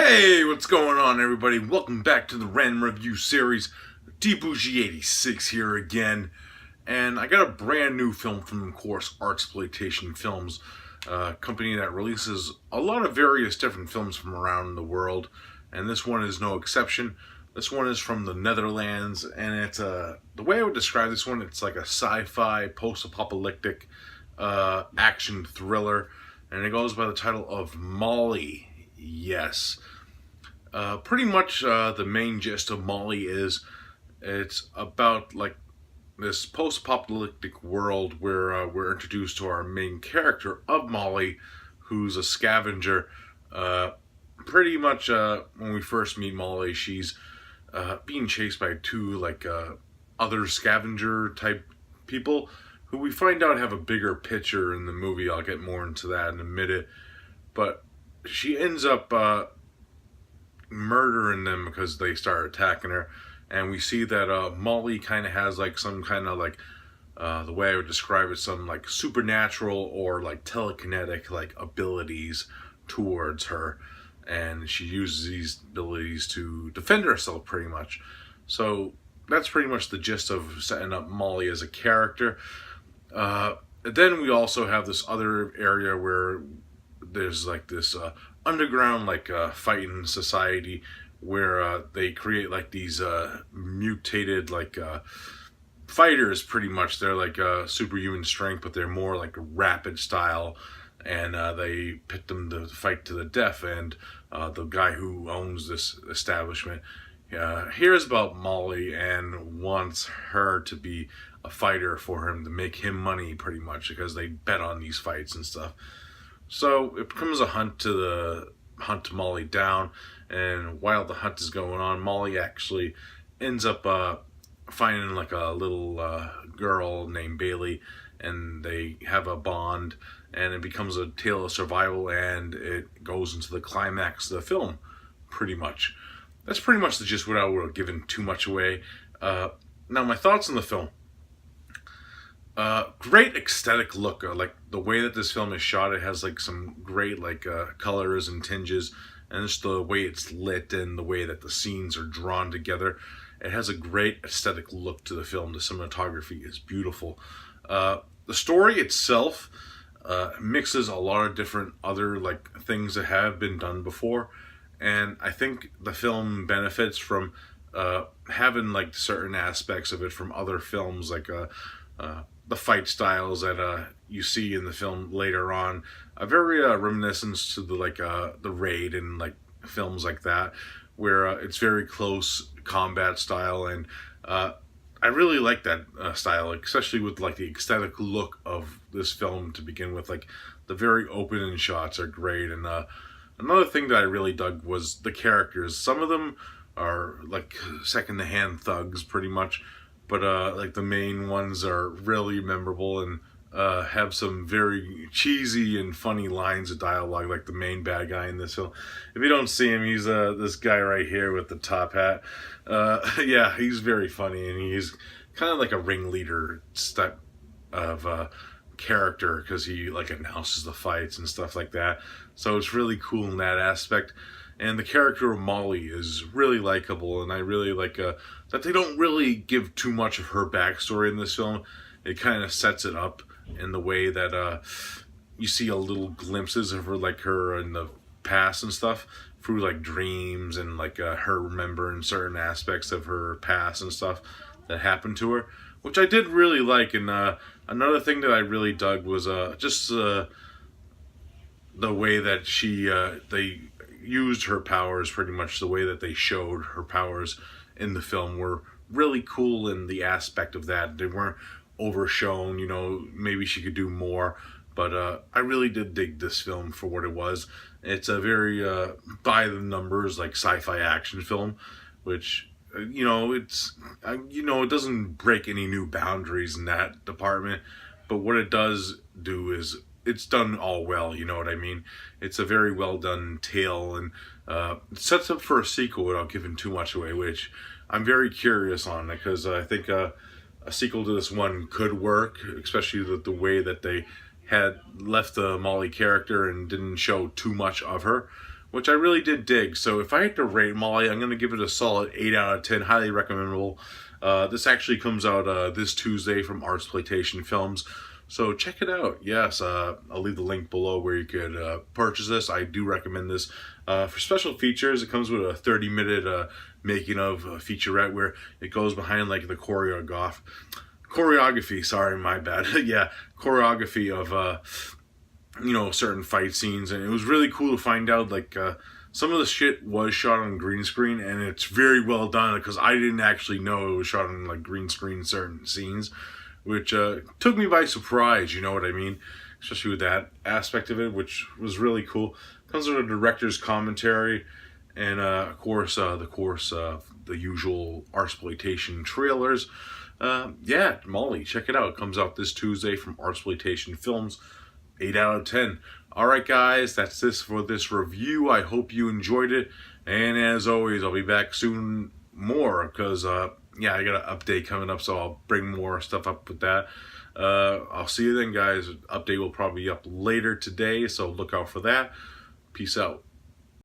Hey, what's going on, everybody? Welcome back to the Random Review Series. DBougie86 here again. And I got a brand new film from, of course, Artsploitation Films, a company that releases a lot of various different films from around the world. And this one is no exception. This one is from the Netherlands, and it's the way I would describe this one, it's like a sci-fi, post-apocalyptic action thriller. And it goes by the title of Molly. Yes. Pretty much the main gist of Molly is it's about like this post-apocalyptic world where we're introduced to our main character of Molly, who's a scavenger. Pretty much when we first meet Molly, she's being chased by two other scavenger type people who we find out have a bigger picture in the movie. I'll get more into that in a minute. But she ends up murdering them because they start attacking her, and we see that Molly kind of has like some kind of like the way I would describe it, some like supernatural or like telekinetic like abilities towards her, and she uses these abilities to defend herself pretty much. So that's pretty much the gist of setting up Molly as a character. Then we also have this other area where there's like this underground fighting society where they create like these mutated fighters. Pretty much they're like superhuman strength, but they're more like rapid style, and they pit them to fight to the death. And the guy who owns this establishment hears about Molly and wants her to be a fighter for him to make him money, pretty much, because they bet on these fights and stuff. So it becomes a hunt to Molly down, and while the hunt is going on, Molly actually ends up finding like a little girl named Bailey, and they have a bond, and it becomes a tale of survival, and it goes into the climax of the film, pretty much. That's pretty much the gist without giving too much away. Now my thoughts on the film. Great aesthetic look, like the way that this film is shot. It has like some great colors and tinges, and just the way it's lit and the way that the scenes are drawn together. It has a great aesthetic look to the film. The cinematography is beautiful. The story itself mixes a lot of different other things that have been done before, and I think the film benefits from having certain aspects of it from other films, the fight styles that you see in the film later on, a very reminiscent to the Raid and films like that, where it's very close combat style, and I really like that style, especially with the aesthetic look of this film to begin with. The very opening shots are great, and another thing that I really dug was the characters. Some of them are second-hand thugs, pretty much. But the main ones are really memorable and have some very cheesy and funny lines of dialogue, like the main bad guy in this film. If you don't see him, he's this guy right here with the top hat. Yeah, he's very funny, and he's kind of like a ringleader type of character, because he announces the fights and stuff like that. So it's really cool in that aspect. And the character of Molly is really likable, and I really like that they don't really give too much of her backstory in this film. It kind of sets it up in the way that you see a little glimpses of her, her in the past and stuff, through dreams and her remembering certain aspects of her past and stuff that happened to her, which I did really like. And another thing that I really dug was just the way that they used her powers. Pretty much the way that they showed her powers in the film were really cool in the aspect of that. They weren't overshown, maybe she could do more, but I really did dig this film for what it was. It's a very by the numbers sci-fi action film, which it doesn't break any new boundaries in that department, but what it does do is it's done all well, you know what I mean? It's a very well done tale, and it sets up for a sequel without giving too much away, which I'm very curious on, because I think a sequel to this one could work, especially the way that they had left the Molly character and didn't show too much of her, which I really did dig. So if I had to rate Molly, I'm going to give it a solid 8 out of 10. Highly recommendable. This actually comes out this Tuesday from Artsploitation Films. So check it out. Yes, I'll leave the link below where you could purchase this. I do recommend this. For special features, it comes with a 30-minute making of featurette where it goes behind like the choreography, sorry, my bad. Yeah, choreography of certain fight scenes, and it was really cool to find out like some of the shit was shot on green screen, and it's very well done because I didn't actually know it was shot on like green screen certain scenes, which took me by surprise, you know what I mean? Especially with that aspect of it, which was really cool. Comes with a director's commentary, and of course, the usual Artsploitation trailers. Yeah, Molly, check it out. It comes out this Tuesday from Artsploitation Films. 8 out of 10. Alright guys, that's this for this review. I hope you enjoyed it. And as always, I'll be back soon more because, yeah, I got an update coming up, so I'll bring more stuff up with that. I'll see you then, guys. Update will probably be up later today, so look out for that. Peace out.